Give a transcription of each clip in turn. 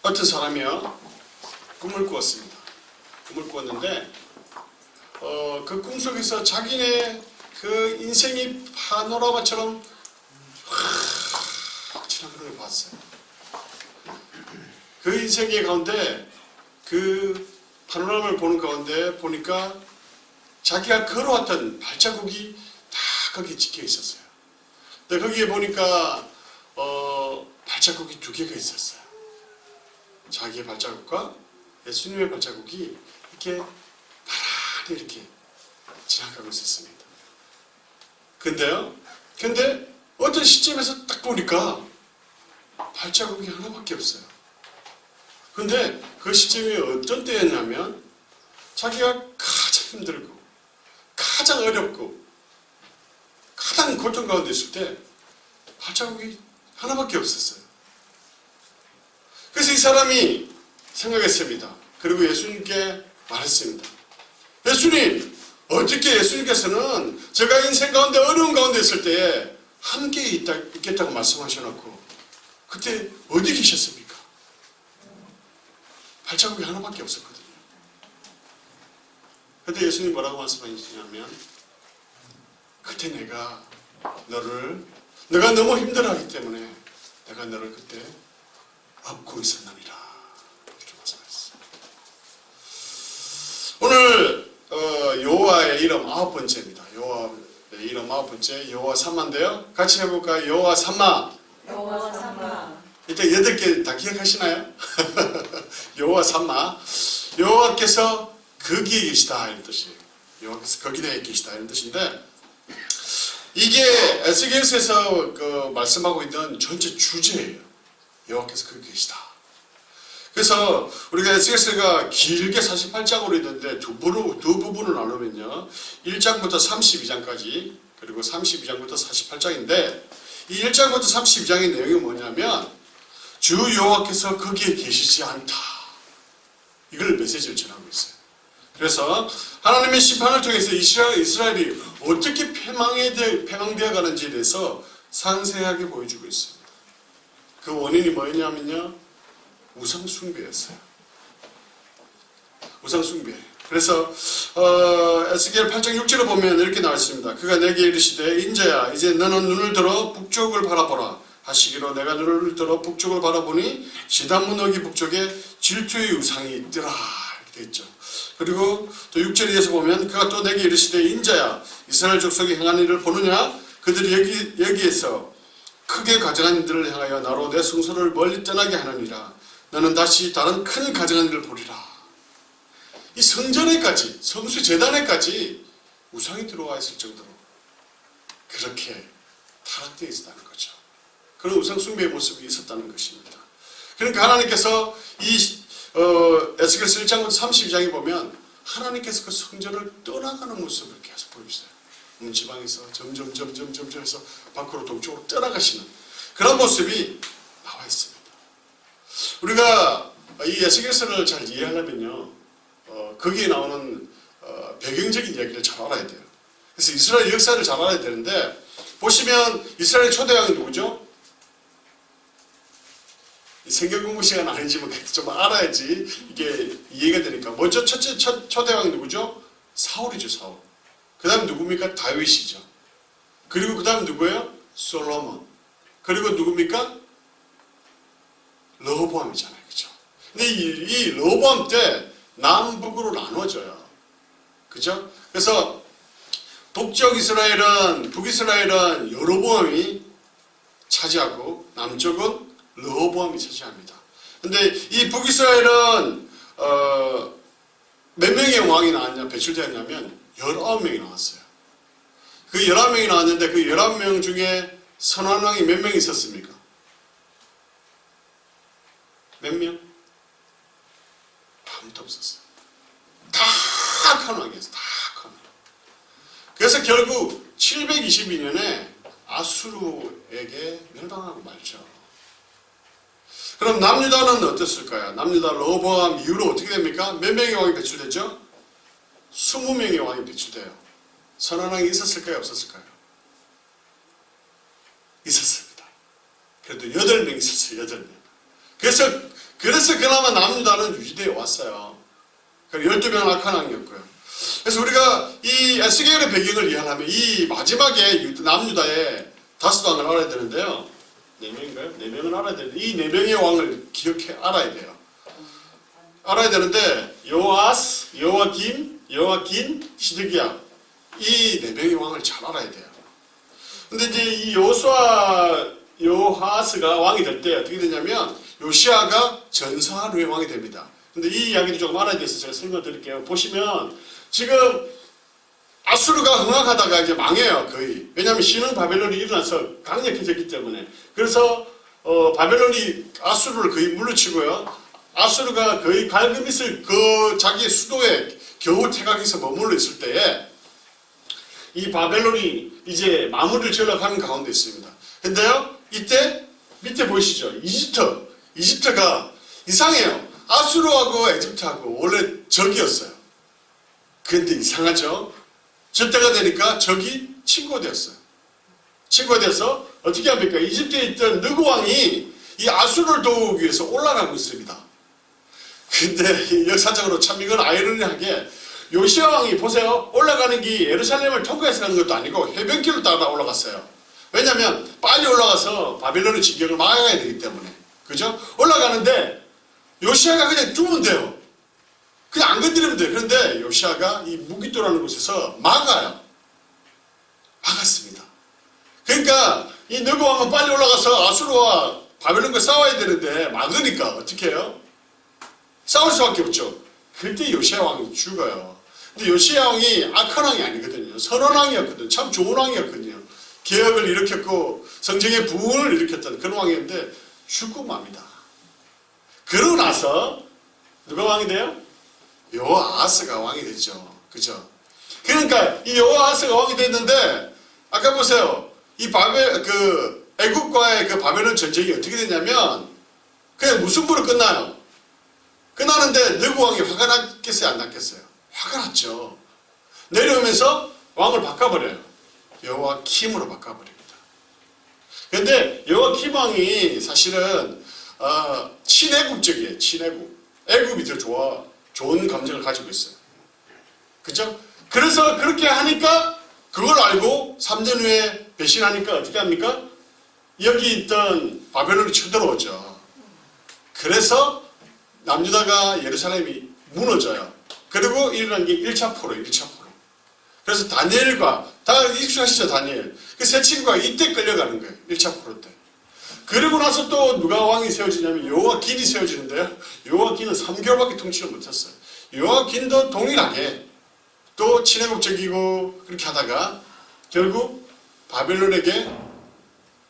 어떤 사람이요 꿈을 꾸었습니다. 꿈을 꾸었는데 그 꿈속에서 자기네 그 인생이 파노라마처럼 확 지나가는 걸 봤어요. 그 인생의 가운데 그 파노라마를 보는 가운데 보니까 자기가 걸어왔던 발자국이 다 거기에 찍혀 있었어요. 근데 거기에 보니까 발자국이 두 개가 있었어요. 자기의 발자국과 예수님의 발자국이 이렇게 나란히 이렇게 지나가고 있었습니다. 근데 어떤 시점에서 딱 보니까 발자국이 하나밖에 없어요. 근데 그 시점이 어떤 때였냐면 자기가 가장 힘들고 가장 어렵고 가장 고통 가운데 있을 때 발자국이 하나밖에 없었어요. 그래서 이 사람이 생각했습니다. 그리고 예수님께 말했습니다. 예수님, 어떻게 예수님께서는 제가 인생 가운데 어려운 가운데 있을 때에 함께 있겠다고 말씀하셔놓고 그때 어디 계셨습니까? 발자국이 하나밖에 없었거든요. 그때 예수님이 뭐라고 말씀하시냐면 그때 내가 너가 너무 힘들어하기 때문에 내가 너를 그때 업고 있었느니라 이렇게 말씀하셨어요. 오늘 여호와의 이름 9번째입니다. 여호와의 이름 9번째 여호와 삼마인데요. 같이 해볼까요? 여호와 삼마. 여호와 삼마. 이때 8개 다 기억하시나요? 여호와 삼마. 여호와께서 거기에 계시다 이런 뜻이에요. 여호와께서 거기 내에 계시다 이런 뜻인데 이게 에스겔서에서 말씀하고 있는 전체 주제예요. 여호와께서 거기 계시다. 그래서 우리가 에스겔서가 길게 48장으로 있는데 두 부분을 나누면요. 1장부터 32장까지 그리고 32장부터 48장인데 이 1장부터 32장의 내용이 뭐냐면 주 여호와께서 거기에 계시지 않다. 이걸 메시지를 전하고 있어요. 그래서 하나님의 심판을 통해서 이스라엘이 어떻게 패망되어 가는지에 대해서 상세하게 보여주고 있습니다. 그 원인이 뭐였냐면요. 우상숭배였어요. 우상숭배. 그래서 에스겔 8장 6절을 보면 이렇게 나와 있습니다. 그가 내게 이르시되 인자야 이제 너는 눈을 들어 북쪽을 바라보라 하시기로 내가 눈을 들어 북쪽을 바라보니 시단문 어기 북쪽에 질투의 우상이 있더라 이렇게 되어 있죠. 그리고 또 6절에 이어서 보면 그가 또 내게 이르시되 인자야 이스라엘 족속이 행한 일을 보느냐 그들이 여기에서 크게 가증한 이들을 향하여 나로 내 성소를 멀리 떠나게 하느니라 너는 다시 다른 큰 가증한 일을 보리라. 이 성전에까지 성수 제단에까지 우상이 들어와 있을 정도로 그렇게 타락되어 있었다는 거죠. 그런 우상 숭배의 모습이 있었다는 것입니다. 그러니까 하나님께서 이 에스겔서 1장부터 32장에 보면 하나님께서 그 성전을 떠나가는 모습을 계속 보여주세요. 문지방에서 점점 해서 밖으로 동쪽으로 떠나가시는 그런 모습이 나와 있습니다. 우리가 이 에스겔서를 잘 이해하려면요, 거기에 나오는 배경적인 이야기를 잘 알아야 돼요. 그래서 이스라엘 역사를 잘 알아야 되는데 보시면 이스라엘 초대왕이 누구죠? 성경 공부 시간 아니지만 좀 알아야지 이게 이해가 되니까. 먼저 첫째 초대왕이 누구죠? 사울이죠. 사울. 그 다음 누굽니까? 다윗이죠. 그리고 그 다음 누구예요? 솔로몬. 그리고 누굽니까? 르호보암이잖아요. 그죠? 근데 이 르호보암 때 남북으로 나눠져요. 그죠? 그래서 북이스라엘은 여로보암이 차지하고 남쪽은 르호보암이 차지합니다. 근데 이 북이스라엘은 몇 명의 왕이 배출되었냐면 19명이 나왔어요. 그 19명이 나왔는데 그 19명 중에 선한 왕이 몇 명 있었습니까? 몇 명? 아무도 없었어요. 다 악한 왕이었어요. 다 악한 왕. 그래서 결국 722년에 아수르에게 멸망하고 말죠. 그럼 남유다는 어땠을까요? 남유다 르호보암 이후로 어떻게 됩니까? 몇 명의 왕이 배출되죠? 20명의 왕이 배출돼요. 선한 왕이 있었을까요? 없었을까요? 있었습니다. 그래도 8명 있었어요. 8명. 그래서 그래서 그나마 남유다는 유지되어 왔어요. 12명은 악한 왕이었고요. 그래서 우리가 이 에스겔의 배경을 이해하려면 이 마지막에 남유다의 다섯 왕을 알아야 되는데요. 4명인가요? 4명은 알아야 되는데 이 4명의 왕을 기억해 알아야 돼요. 알아야 되는데 요아스, 여호와긴, 시드기야 이 4명의 왕을 잘 알아야 돼요. 근데 이제 이 요하스가 왕이 될 때 어떻게 되냐면 요시아가 전사한 후에 왕이 됩니다. 근데 이 이야기도 조금 알아야 돼서 제가 설명을 드릴게요. 보시면 지금 아수르가 흥황하다가 이제 망해요, 거의. 왜냐하면 신흥 바벨론이 일어나서 강력해졌기 때문에. 그래서 바벨론이 아수르를 거의 물리치고요. 아수르가 거의 갈그밋을 그 자기의 수도에 겨우 태각해서 머물러 있을 때에 이 바벨론이 이제 마무리를 지으려고 하는 가운데 있습니다. 근데요, 이때 밑에 보이시죠? 이집트가 이상해요. 아수르하고 에집트하고 원래 적이었어요. 근데 이상하죠? 저때가 되니까 적이 친구가 되었어요. 친구가 돼서 어떻게 합니까? 이집트에 있던 느고 왕이 이 아수르를 도우기 위해서 올라가고 있습니다. 근데 역사적으로 참 이건 아이러니하게 요시아 왕이 보세요. 올라가는 게 예루살렘을 통과해서 가는 것도 아니고 해변길로 따라 올라갔어요. 왜냐하면 빨리 올라가서 바벨론의 진격을 막아야 되기 때문에. 그죠? 올라가는데 요시아가 그냥 두면 돼요. 그냥 안 건드리면 돼요. 그런데 요시아가 이 무기토라는 곳에서 막아요. 막았습니다. 그러니까 이 느고 왕은 빨리 올라가서 아수르와 바벨론과 싸워야 되는데 막으니까 어떻게 해요? 싸울 수밖에 없죠. 그때 요시아 왕이 죽어요. 근데 요시아 왕이 악한 왕이 아니거든요. 선한 왕이었거든요. 참 좋은 왕이었거든요. 개혁을 일으켰고 성경의 부흥을 일으켰던 그런 왕이었는데 죽고 맙니다. 그러고 나서 누가 왕이 돼요? 여호아스가 왕이 됐죠. 그죠? 그러니까 이 여호아스가 왕이 됐는데 아까 보세요. 이 애국과의 그 바벨론 전쟁이 어떻게 되냐면 그냥 무승부로 끝나요. 끝나는데 느고 왕이 화가 났겠어요? 안 났겠어요? 화가 났죠. 내려오면서 왕을 바꿔버려요. 여호와킴으로 바꿔버립니다. 그런데 여호와킴 왕이 사실은 친애국적이에요. 친애국. 애국이 더 좋은 감정을 가지고 있어요. 그죠? 그래서 그렇게 하니까 그걸 알고 3년 후에 배신하니까 어떻게 합니까? 여기 있던 바벨론이 쳐들어오죠. 그래서 남유다가 예루살렘이 무너져요. 그리고 일어난 게 1차 포로예요. 1차 포로. 그래서 다니엘과 다 익숙하시죠? 다니엘. 그 세 친구가 이때 끌려가는 거예요. 1차 포로 때. 그리고 나서 또 누가 왕이 세워지냐면 여호와긴이 세워지는데요. 여호와긴은 3개월밖에 통치를 못했어요. 여호와긴도 동일하게 또 친애국적이고 그렇게 하다가 결국 바벨론에게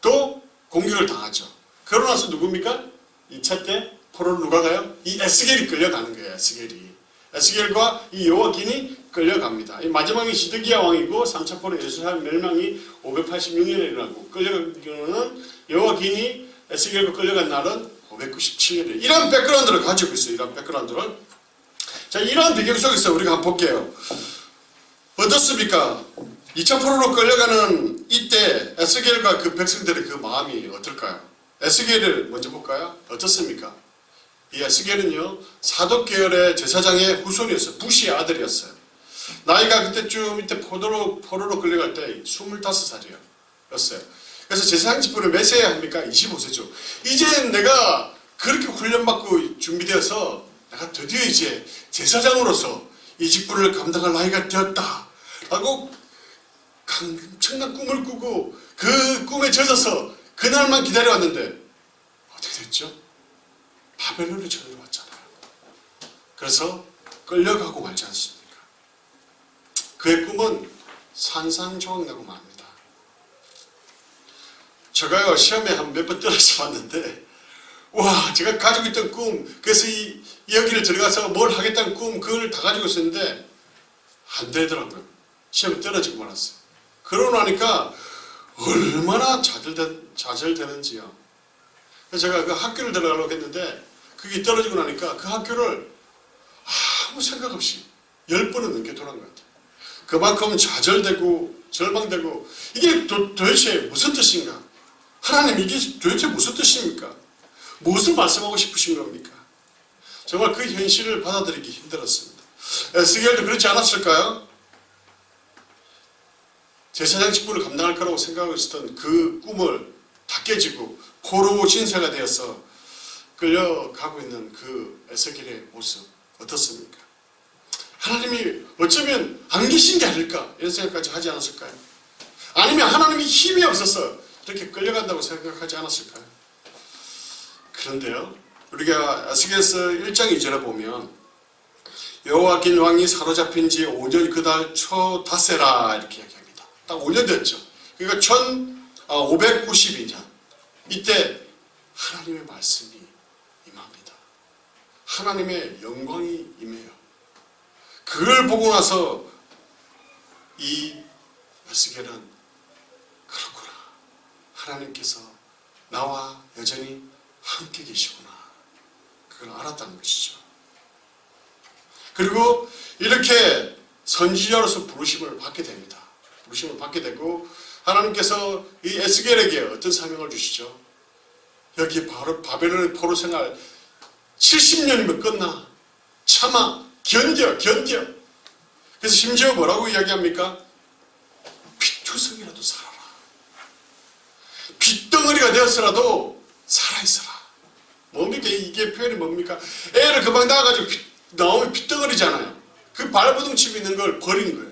또 공격을 당하죠. 그러고 나서 누굽니까? 2차 때 포로를 누가 가요? 이 에스겔이 끌려가는 거예요. 에스겔과 이 여호와긴이 끌려갑니다. 이 마지막이 시드기야 왕이고 3차 포로 예루살렘 멸망이 586년에 일어나고 끌려간 경우는 여호와긴이 에스겔과 끌려간 날은 597년에 이런 백그라운드를 가지고 있어요. 이런 백그라운드를. 자, 이런 배경 속에서 우리가 한번 볼게요. 어떻습니까? 2차 포로로 끌려가는 이때 에스겔과 그 백성들의 그 마음이 어떨까요? 에스겔을 먼저 볼까요? 어떻습니까? 이 에스겔은요, 사독 계열의 제사장의 후손이었어요. 부시의 아들이었어요. 나이가 그때쯤 이때 포로로 끌려갈 때 25살이었어요. 그래서 제사장 직분을 몇 세에 합니까? 25세죠. 이제 내가 그렇게 훈련받고 준비되어서 내가 드디어 이제 제사장으로서 이 직분을 감당할 나이가 되었다. 라고 엄청난 꿈을 꾸고 그 꿈에 젖어서 그날만 기다려왔는데 어떻게 됐죠? 바벨론이 쳐들어왔잖아요. 그래서 끌려가고 말지 않습니까? 그의 꿈은 산산조각나고 맙니다. 제가요 시험에 한 몇 번 떨어져 봤는데 와, 제가 가지고 있던 꿈, 그래서 여기를 들어가서 뭘 하겠다는 꿈, 그걸 다 가지고 있었는데 안 되더라고요. 시험에 떨어지고 말았어요. 그러고 나니까 얼마나 좌절되는지요. 그래서 제가 그 학교를 들어가려고 했는데 그게 떨어지고 나니까 그 학교를 아무 생각 없이 10번은 넘게 돌아간 것 같아요. 그만큼 좌절되고 절망되고 이게 도대체 무슨 뜻인가? 하나님 이게 도대체 무슨 뜻입니까? 무엇을 말씀하고 싶으신 겁니까? 정말 그 현실을 받아들이기 힘들었습니다. 에스겔도 그렇지 않았을까요? 제사장 직분을 감당할 거라고 생각하고 있었던 그 꿈을 다 깨지고 포로 신세가 되어서 끌려가고 있는 그 에스겔의 모습 어떻습니까? 하나님이 어쩌면 안 계신 게 아닐까 이런 생각까지 하지 않았을까요? 아니면 하나님이 힘이 없어서 이렇게 끌려간다고 생각하지 않았을까요? 그런데요, 우리가 에스겔서 1장 2절에 보면 여호와긴 왕이 사로잡힌 지 5년 그달 초 닷새라 이렇게 얘기합니다. 딱 5년 됐죠. 그러니까 1592년 이때 하나님의 말씀이 임합니다. 하나님의 영광이 임해요. 그걸 보고 나서 이 에스겔은 그렇구나. 하나님께서 나와 여전히 함께 계시구나. 그걸 알았다는 것이죠. 그리고 이렇게 선지자로서 부르심을 받게 됩니다. 부르심을 받게 되고 하나님께서 이 에스겔에게 어떤 사명을 주시죠? 여기 바로 바벨론의 포로 생활 70년이면 끝나. 참아. 견뎌. 그래서 심지어 뭐라고 이야기합니까? 피투성이라도 살아라. 핏덩어리가 되었으라도 살아있어라. 뭡니까? 이게 표현이 뭡니까? 애를 금방 낳아가지고 나오면 핏덩어리잖아요. 그 발버둥 치고 있는 걸 버린 거예요.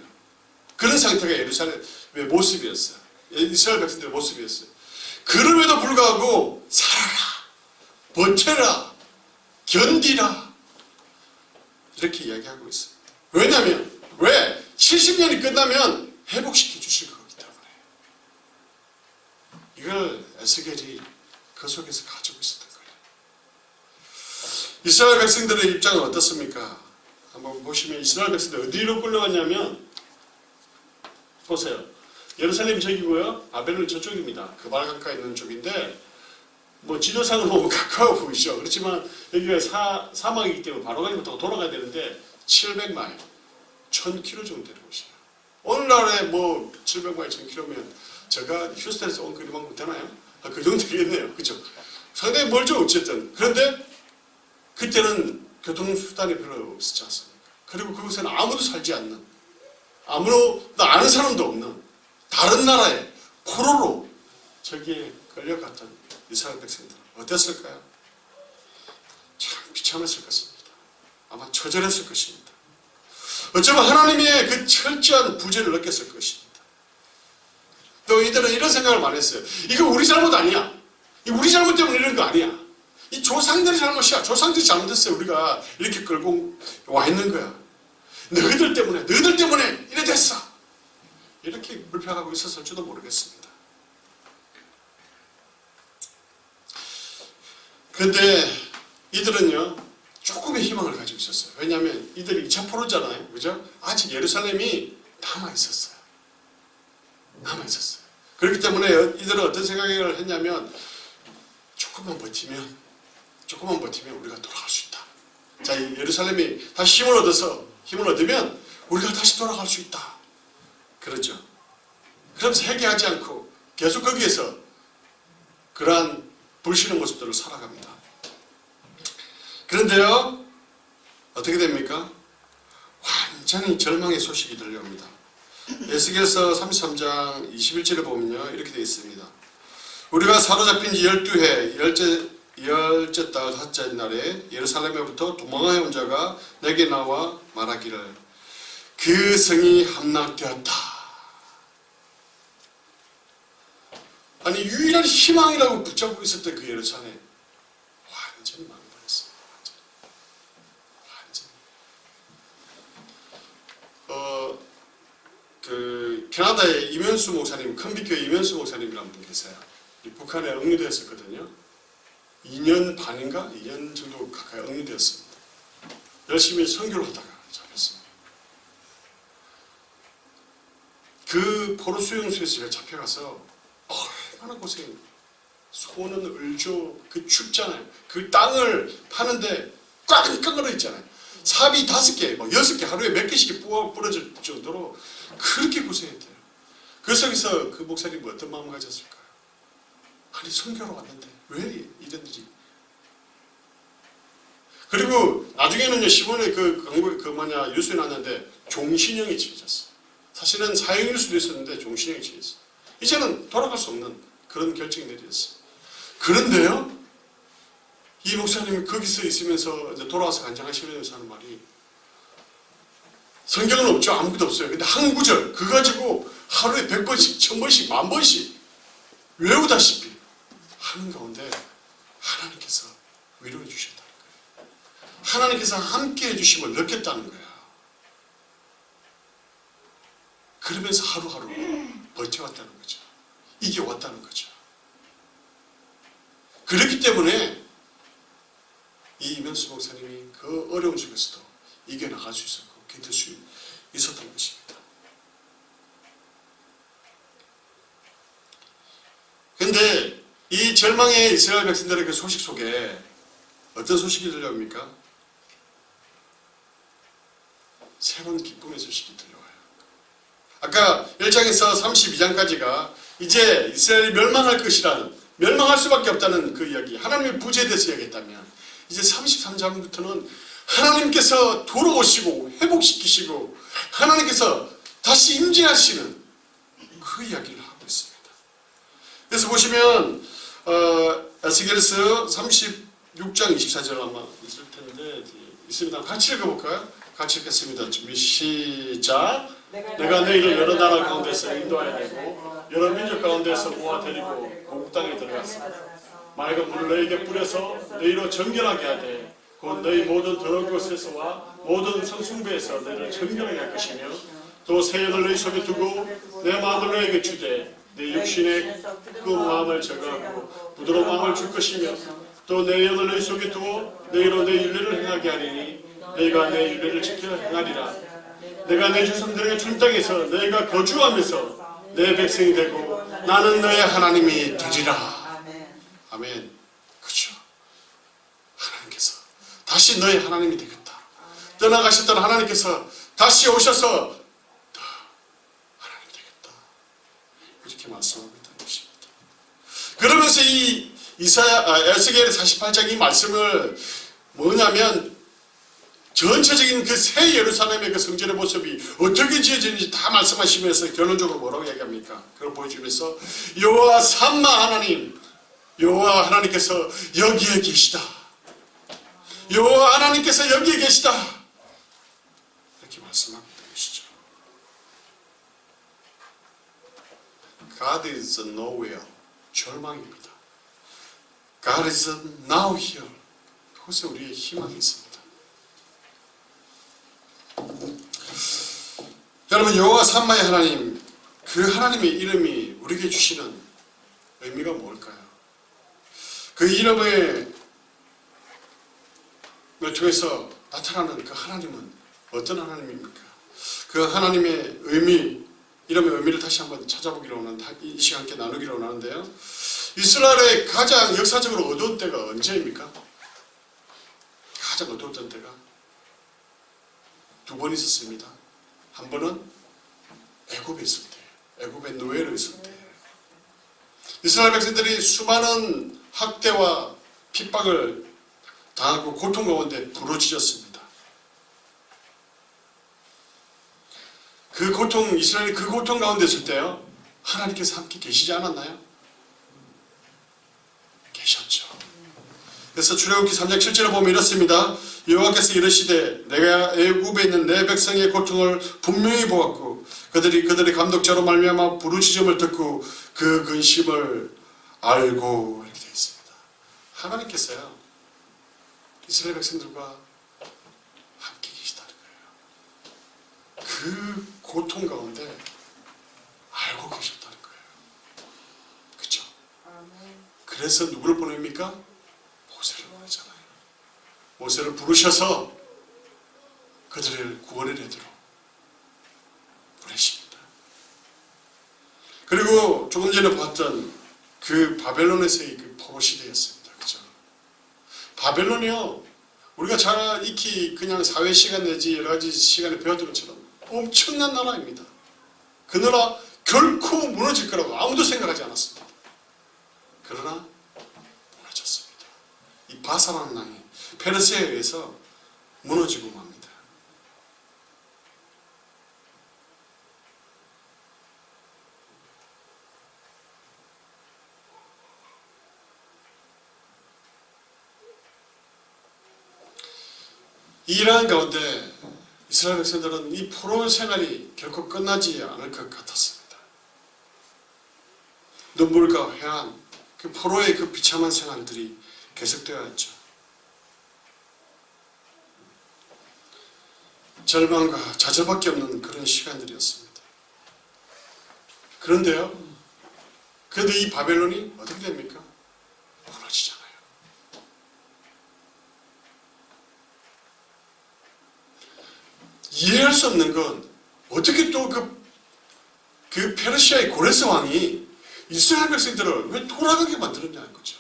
그런 상태가 예루살렘의 모습이었어요. 이스라엘 백성들의 모습이었어요. 그럼에도 불구하고 살아라, 버텨라, 견디라 이렇게 이야기하고 있어요. 왜냐하면 왜? 70년이 끝나면 회복시켜 주실 거기 때문에. 이걸 에스겔이 그 속에서 가지고 있었던 거예요. 이스라엘 백성들의 입장은 어떻습니까? 한번 보시면 이스라엘 백성들 어디로 끌려갔냐면 보세요. 예루살렘이 저기고요. 바벨론이 저쪽입니다. 그 발 가까이 있는 쪽인데 뭐 지도상으로 보면 가까워 보이죠. 그렇지만 여기가 사막이기 때문에 바로 가지 못하고 돌아가야 되는데 700마일, 1000km 정도 되는 곳이에요. 오늘날에 뭐 700마일, 1000km면 제가 휴스턴에서 온 거리만큼 되나요? 그 정도 되겠네요. 그죠? 상당히 멀죠. 어쨌든. 그런데 그때는 교통수단이 별로 없었지 않습니까? 그리고 그곳에는 아무도 살지 않는, 아무도 아는 사람도 없는 다른 나라에 포로로 저기에 끌려갔던 이스라엘 백성들 어땠을까요? 참 비참했을 것입니다. 아마 처절했을 것입니다. 어쩌면 하나님의 그 철저한 부재를 느꼈을 것입니다. 또 이들은 이런 생각을 많이 했어요. 이거 우리 잘못 아니야. 우리 잘못 때문에 이런 거 아니야. 이 조상들의 잘못이야. 조상들이 잘못했어요. 우리가 이렇게 끌고 와 있는 거야. 너희들 때문에 이래 됐어. 이렇게 불평하고 있었을지도 모르겠습니다. 그런데 이들은요, 조금의 희망을 가지고 있었어요. 왜냐하면 이들이 2차 포로잖아요. 그죠? 아직 예루살렘이 남아있었어요. 그렇기 때문에 이들은 어떤 생각을 했냐면, 조금만 버티면 우리가 돌아갈 수 있다. 자, 예루살렘이 다시 힘을 얻으면 우리가 다시 돌아갈 수 있다. 그렇죠? 그러면서 회개하지 않고 계속 거기에서 그러한 불신의 모습들을 살아갑니다. 그런데요, 어떻게 됩니까? 완전히 절망의 소식이 들려옵니다. 에스겔서 33장 21절에 보면요, 이렇게 되어 있습니다. 우리가 사로잡힌 지 12해 열째 달 첫째 날에 예루살렘에부터 도망하여 온 자가 내게 나와 말하기를 그 성이 함락되었다. 아니, 유일한 희망이라고 붙잡고 있었던 그 예루살렘 완전히 망해버렸어요. 완전히. 캐나다의 이면수 목사님, 큰빛교회 이면수 목사님이라는 분 계세요. 북한에 억류되었었거든요. 2년 반인가? 2년 정도 가까이 억류되었습니다. 열심히 선교를 하다가 잡혔습니다. 그 포로 수용소에서 잡혀가서 얼마나 고생했어요. 소는 을조, 그 춥잖아요. 그 땅을 파는데 꽉 얼어 있잖아요. 삽이 5개, 6개 하루에 몇 개씩 부러질 정도로 그렇게 고생했대요. 그 속에서 그 목사님이 어떤 마음을 가졌을까요? 아니, 선교로 왔는데 왜 이런 일이? 그리고 나중에는요, 시몬의 뉴스에 나왔는데 종신형이 지어졌어. 사실은 사형일 수도 있었는데 종신형이 지어졌어. 이제는 돌아갈 수 없는 그런 결정이 내려졌어. 그런데요, 이 목사님이 거기서 있으면서 이제 돌아와서 간증하시면서 하는 말이, 성경은 없죠. 아무것도 없어요. 근데 한 구절, 그거 가지고 하루에 100번씩, 1000번씩, 10,000번씩 외우다시피 하는 가운데 하나님께서 위로해 주셨다는 거예요. 하나님께서 함께 해주심을 느꼈다는 거야. 그러면서 하루하루 버텨왔다는 거죠. 이겨왔다는 거죠. 그렇기 때문에 이 이면수 목사님이 그 어려움 속에서도 이겨나갈 수 있었고 견딜 수 있었던 것입니다. 그런데 이 절망의 이스라엘 백성들의 그 소식 속에 어떤 소식이 들려옵니까? 새로운 기쁨의 소식이 들려와요. 아까 1장에서 32장까지가 이제 이스라엘이 멸망할 것이라는, 멸망할 수밖에 없다는 그 이야기, 하나님의 부재에 대해서 이야기했다면, 이제 33장부터는 하나님께서 돌아오시고 회복시키시고 하나님께서 다시 임재하시는 그 이야기를 하고 있습니다. 그래서 보시면 에스겔서 36장 24절 아마 있을 텐데 있습니다. 같이 읽어볼까요? 같이 읽겠습니다. 준비 시작. 내가 너희를 여러 나라 가운데서 인도하여 내고 여러 민족 가운데서 모아 데리고 고국 땅에 들어갔어. 맑은 물을 너희에게 뿌려서 너희로 정결하게 하되 곧 너희 모든 더러운 것에서와 모든 성숭배에서 너희를 정결하게 할 것이며 또 새 영을 너희 속에 두고 내 마음을 너희에게 주되 내 육신의 그 마음을 제거하고 부드러운 마음을 줄 것이며 또 내 영을 너희 속에 두어 너희로 내 율례를 행하게 하리니 너희가 내 율례를 지켜 행하리라. 내가 내 조상들에게 준 땅에서 너희가 거주하면서 내 백성이 되고 나는 너의 하나님이 되리라. 아멘. 그렇죠. 하나님께서 다시 너의 하나님이 되겠다. 떠나가셨던 하나님께서 다시 오셔서 너 하나님이 되겠다. 이렇게 말씀하고 있다는 것입니다. 그러면서 이 에스겔 48장 이 말씀을 뭐냐면 전체적인 그 새 예루살렘의 그 성전의 모습이 어떻게 지어지는지 다 말씀하시면서 결론적으로 뭐라고 얘기합니까? 그걸 보여주면서 여호와 삼마 하나님, 여호와 하나님께서 여기에 계시다. 여호와 하나님께서 여기에 계시다. 이렇게 말씀하고 있는 것이죠. God is nowhere. 절망입니다. God is now here. 그것에 우리의 희망이 있습니다. 여러분, 여호와 삼마의 하나님, 그 하나님의 이름이 우리에게 주시는 의미가 뭘까요? 그 이름을 통해서 나타나는 그 하나님은 어떤 하나님입니까? 그 하나님의 의미, 이름의 의미를 다시 한번 찾아보기로 하는, 이 시간 함께 나누기로 하는데요. 이스라엘의 가장 역사적으로 어두운 때가 언제입니까? 가장 어두웠던 때가 두 번 있었습니다. 한 번은 애굽에 있을 때, 애굽의 노예로 있을 때, 이스라엘 백성들이 수많은 학대와 핍박을 당하고 고통 가운데 부르짖었습니다. 그 고통, 이스라엘이 그 고통 가운데 있을 때요, 하나님께서 함께 계시지 않았나요? 계셨죠. 그래서 출애굽기 3장 7절에 보면 이렇습니다. 여호와께서 이르시되 내가 애굽에 있는 내 백성의 고통을 분명히 보았고 그들이 감독자로 말미암아 부르짖음을 듣고 그 근심을 알고, 이렇게 되어 있습니다. 하나님께서요 이스라엘 백성들과 함께 계시다는 거예요. 그 고통 가운데 알고 계셨다는 거예요. 그렇죠? 그래서 누구를 보냅니까? 모세를 보내잖아요. 모세를 부르셔서 그들을 구원의 대대로 보내십니다. 그리고 조금 전에 봤던 그 바벨론에서의 그 포로 시대였습니다. 그죠? 바벨론이요, 우리가 잘 익히 그냥 사회 시간 내지 여러 가지 시간에 배웠던 것처럼 엄청난 나라입니다. 그 나라 결코 무너질 거라고 아무도 생각하지 않았습니다. 그러나 무너졌습니다. 이 바사라는 왕이 페르시아에 의해서 무너지고 맙니다. 이러한 가운데 이스라엘 백성들은 이 포로 생활이 결코 끝나지 않을 것 같았습니다. 눈물과 회한, 그 포로의 그 비참한 생활들이 계속되어 왔죠. 절망과 좌절밖에 없는 그런 시간들이었습니다. 그런데 이 바벨론이 어떻게 됩니까? 무너지잖아요. 이해할 수 없는 건 어떻게 또 그 페르시아의 고레스 왕이 이스라엘 백성들을 왜 돌아가게 만들었냐는 거죠.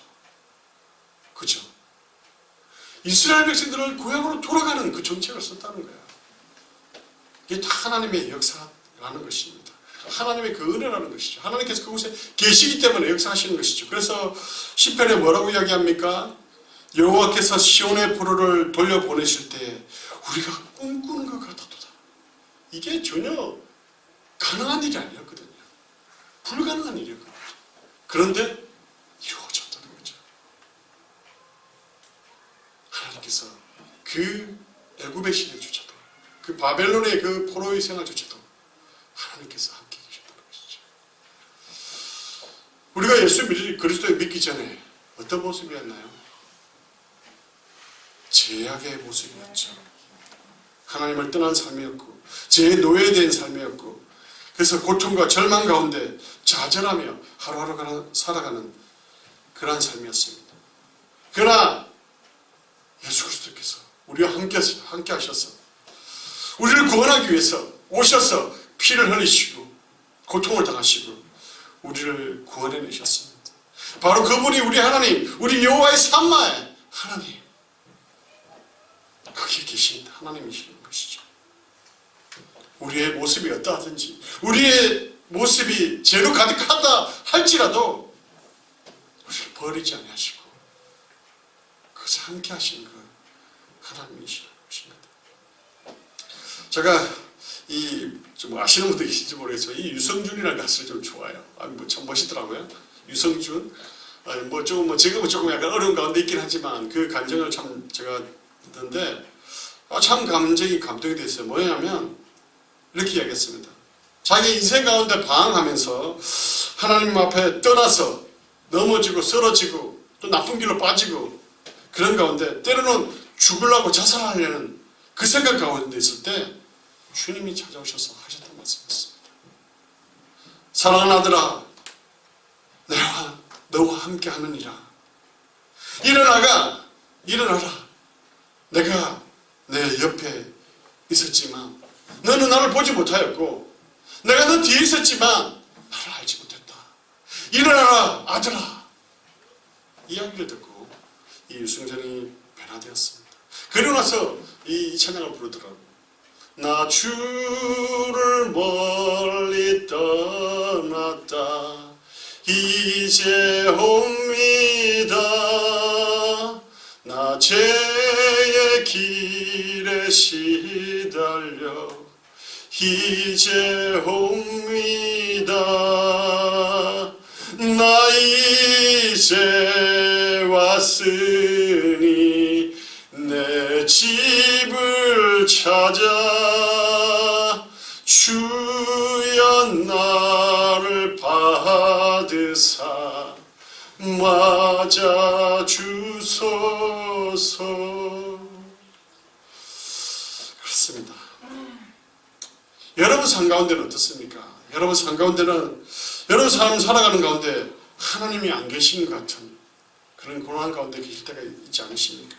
그죠? 이스라엘 백성들을 고향으로 돌아가는 그 정책을 썼다는 거예요. 이게 다 하나님의 역사라는 것입니다. 하나님의 그 은혜라는 것이죠. 하나님께서 그곳에 계시기 때문에 역사하시는 것이죠. 그래서 시편에 뭐라고 이야기합니까? 여호와께서 시온의 포로를 돌려보내실 때 우리가 꿈꾸는 것 같았도다. 이게 전혀 가능한 일이 아니었거든요. 불가능한 일이었거든요. 그런데 이루어졌다는 거죠. 하나님께서 그 애굽의 시대조차도, 그 바벨론의 그 포로의 생활조차도 하나님께서 함께 계셨다는 것이죠. 우리가 예수 그리스도를 믿기 전에 어떤 모습이었나요? 죄악의 모습이었죠. 하나님을 떠난 삶이었고, 죄의 노예된 삶이었고, 그래서 고통과 절망 가운데 좌절하며 하루하루 살아가는 그러한 삶이었습니다. 그러나 예수 그리스도께서 우리와 함께 하셔서 우리를 구원하기 위해서 오셔서 피를 흘리시고 고통을 당하시고 우리를 구원해내셨습니다. 바로 그분이 우리 하나님, 우리 여호와의 삼마의 하나님, 거기에 계신 하나님이시는 것이죠. 우리의 모습이 어떠하든지, 우리의 모습이 죄로 가득하다 할지라도 우리를 버리지 아니하시고 그것을 함께 하시는 그 하나님이시는 것입니다. 제가 좀 아시는 분들 계신지 모르겠지만 이 유성준이라는 가수를 좀 좋아해요. 참 멋있더라고요. 유성준. 지금은 조금 약간 어려운 가운데 있긴 하지만 그 감정을 참 제가 듣는데 참 감동이 됐어요. 뭐냐면 이렇게 이야기했습니다. 자기 인생 가운데 방황하면서 하나님 앞에 떠나서 넘어지고 쓰러지고 또 나쁜 길로 빠지고 그런 가운데 때로는 죽으려고 자살하려는 그 생각 가운데 있을 때 주님이 찾아오셔서 하셨던 말씀이었습니다. 사랑하는 아들아, 내가 너와 함께 하느니라. 일어나라. 내가 내 옆에 있었지만 너는 나를 보지 못하였고 내가 너 뒤에 있었지만 나를 알지 못했다. 일어나라 아들아. 이야기를 듣고 이 유승전이 변화되었습니다. 그리고 나서 이 찬양을 부르더라고요. 나 주를 멀리 떠났다 이제 옵니다. 나 죄의 길에 시달려 이제 옵니다. 나 이제 왔으니 내 집을 찾아 주여 나를 받으사 맞아 주소서. 그렇습니다. 여러분 삶 가운데는 어떻습니까? 여러분 삶 가운데는 여러분 삶 살아가는 가운데 하나님이 안 계신 것 같은 그런 고난 가운데 계실 때가 있지 않으십니까?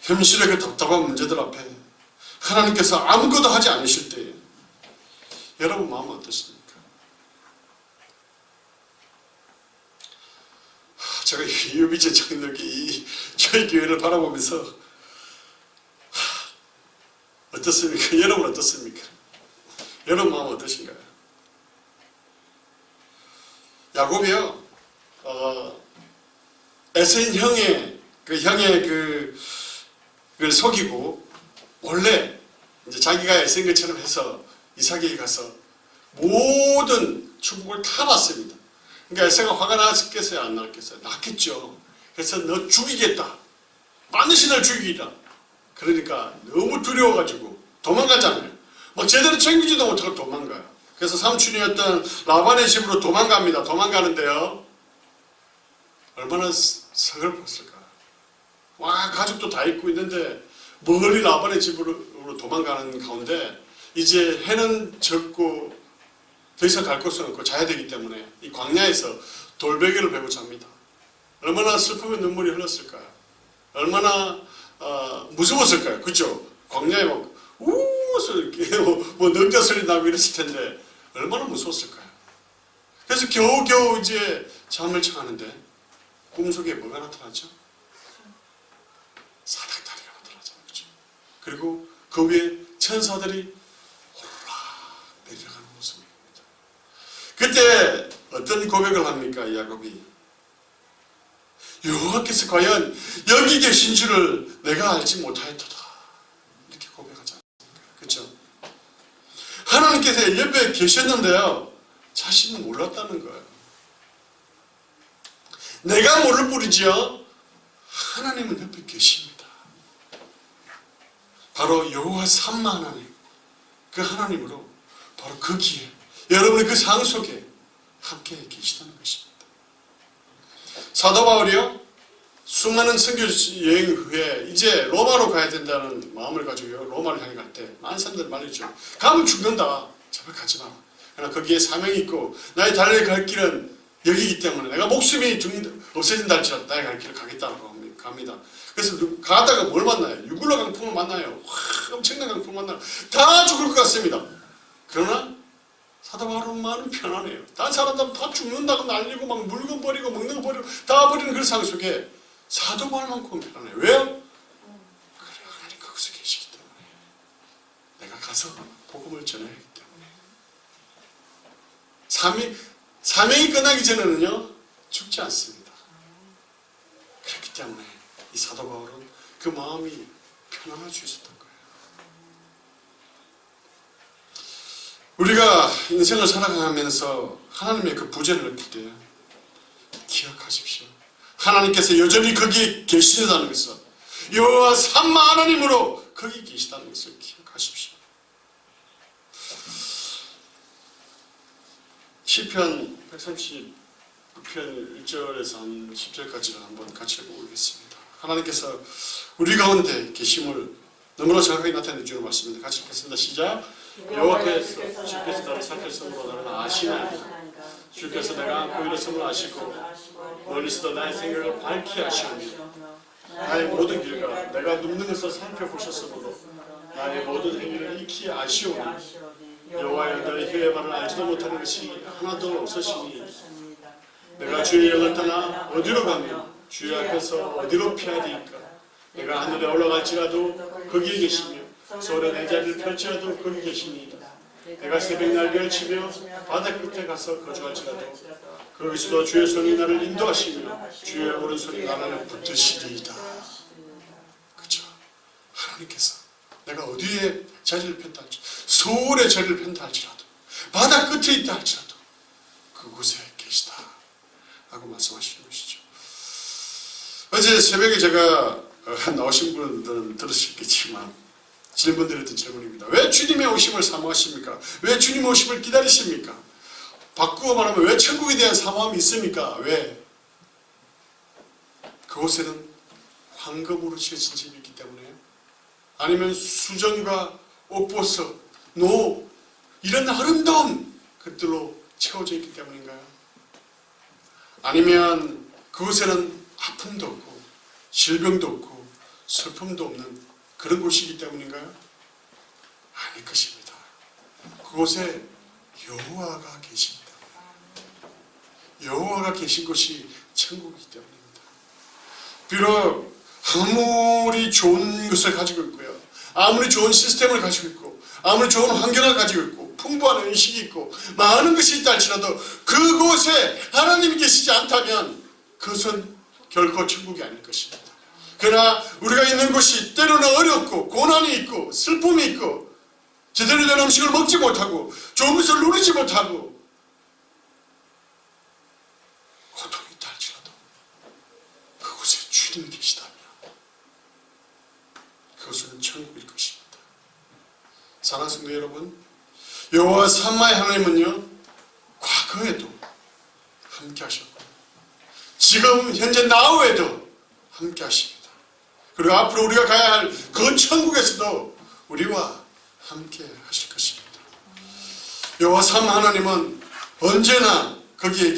현실의 그 답답한 문제들 앞에 하나님께서 아무것도 하지 않으실 때 여러분 마음은 어떠십니까? 제가 유비제 장로교 저희 교회를 바라보면서 어떻습니까? 여러분 어떻습니까? 여러분 마음 어떠신가요? 야곱이요, 에서인 형의 그걸 속이고 원래 이제 자기가 에서인 것처럼 해서 이삭에게 가서 모든 축복을 다 받습니다. 그러니까 에서가 화가 났겠어요, 안 났겠어요? 났겠죠. 그래서 너 죽이겠다. 반드시 널 죽이기다. 그러니까 너무 두려워가지고 도망가잖아요. 막 제대로 챙기지도 못하고 도망가요. 그래서 삼촌이었던 라반의 집으로 도망갑니다. 도망가는데요, 얼마나 서글펐을까. 와, 가족도 다 있고 있는데 멀리 라반의 집으로 도망가는 가운데 이제 해는 졌고 더 이상 갈 곳은 없고 자야 되기 때문에 이 광야에서 돌베개를 베고 잡니다. 얼마나 슬픔의 눈물이 흘렀을까요? 얼마나 무서웠을까요? 그죠? 광야에 막 우서 이렇게 뭐 늑대 소리 나고 이랬을 텐데 얼마나 무서웠을까요? 그래서 겨우겨우 이제 잠을 청하는데 꿈속에 뭐가 나타나죠? 사닥다리가 나타나잖아요. 그죠? 그리고 그 위에 천사들이 오르락 내려가는 모습입니다. 그때 어떤 고백을 합니까? 야곱이 여호와께서 과연 여기 계신 줄을 내가 알지 못하였도다, 이렇게 고백하지 않습니까? 그렇죠? 하나님께서 옆에 계셨는데요, 자신은 몰랐다는 거예요. 내가 모를 뿐이지요, 하나님은 옆에 계십니다. 바로 여호와 삼마 하나님, 그 하나님으로 바로 거기에 여러분의 그 상 속에 함께 계시다는 것입니다. 사도 바울이요, 수많은 선교 여행 후에 이제 로마로 가야 된다는 마음을 가지고 로마를 향해 갈 때 많은 사람들 말이죠. 가면 죽는다, 제발 가지 마라. 그러나 거기에 사명이 있고 나의 달려갈 길은 여기이기 때문에 내가 목숨이 없어진다 할지라도 나의 갈 길을 가겠다고 갑니다. 그래서 가다가 뭘 만나요? 유굴라 강풍을 만나요. 와, 엄청난 강풍을 만나요. 다 죽을 것 같습니다. 그러나 사도 바울만은 편안해요. 다른 사람들은 다 죽는다고 날리고 막 물건 버리고 먹는 거 버리고 다 버리는 그 상황 속에 사도 바울만큼은 편안해요. 왜요? 그래, 하나님 거기서 계시기 때문에 내가 가서 복음을 전해야 하기 때문에 사명이 끝나기 전에는요 죽지 않습니다. 그렇기 때문에 이 사도 바울은 그 마음이 편안할 수 있었던 거예요. 우리가 인생을 살아가면서 하나님의 그 부재를 느낄 때 기억하십시오. 하나님께서 여전히 거기에 계시다는 것을, 여호와 삼마 하나님으로 거기 계시다는 것을 기억하십시오. 시편 139편 1절에서 한 10절까지를 한번 같이 해보겠습니다. 하나님께서 우리 가운데 계심을 너무나 정확하게 나타내 주는 말씀입니다. 같이 읽겠습니다. 시작. 여호와께서 주께서 나를 살폈으므로 나를 아시나이다. 주께서 내가 안고 일었음을 아시고 멀리서도 나의 생각을 밝히 아시오니 나의 모든 길과 내가 눕는 것을 살펴보셨으므로 나의 모든 행위를 익히 아시오니 여호와여 너의 혀의 말을 알지도 못하는 것이 하나도 없으시니 내가 주의 영을 떠나 어디로 가며 주의 앞에서 어디로 피하리이까. 내가 하늘에 올라갈지라도 거기에 계시며 서울에 내 자리를 펼치라도 거기 계시니이다. 내가 새벽 날개를 치며 바다 끝에 가서 거주할지라도 거기서도 주의 손이 나를 인도하시며 주의 오른손이 나를 붙드시리이다. 그렇죠? 하나님께서 내가 어디에 자리를 편다 할지라도, 서울에 자리를 편다 할지라도, 바다 끝에 있다 할지라도 그곳에 계시다 하고 말씀하시는 것이죠. 어제 새벽에 제가 나오신 분들은 들으셨겠지만 질문 드렸던 질문입니다. 왜 주님의 오심을 사모하십니까? 왜 주님의 오심을 기다리십니까? 바꾸어 말하면 왜 천국에 대한 사모함이 있습니까? 왜? 그곳에는 황금으로 지어진 집이 있기 때문에요? 아니면 수정과 옥보석, 노 이런 아름다운 것들로 채워져 있기 때문인가요? 아니면 그곳에는 아픔도 없고 질병도 없고 슬픔도 없는 그런 곳이기 때문인가요? 아닐 것입니다. 그곳에 여호와가 계십니다. 여호와가 계신 곳이 천국이기 때문입니다. 비록 아무리 좋은 것을 가지고 있고요, 아무리 좋은 시스템을 가지고 있고, 아무리 좋은 환경을 가지고 있고, 풍부한 음식이 있고 많은 것이 있다 할지라도 그곳에 하나님이 계시지 않다면 그것은 결코 천국이 아닐 것입니다. 그러나 우리가 있는 곳이 때로는 어렵고 고난이 있고 슬픔이 있고 제대로 된 음식을 먹지 못하고 좋은 것을 누리지 못하고 고통이 있다 할지라도 그곳에 주님이 계시다면 그것은 천국일 것입니다. 사랑하는 성도 여러분, 여호와 삼마의 하나님은요 과거에도 함께 하셨고 지금 현재 나후에도 함께 하십니다. 그리고 앞으로 우리가 가야 할 그 천국에서도 우리와 함께 하실 것입니다. 여호와 삼마 하나님은 언제나 거기에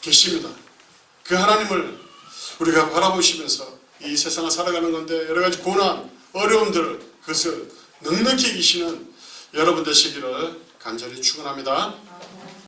계십니다. 그 하나님을 우리가 바라보시면서 이 세상을 살아가는 건데 여러 가지 고난, 어려움들 그것을 넉넉히 이기시는 여러분 되시기를 간절히 축원합니다.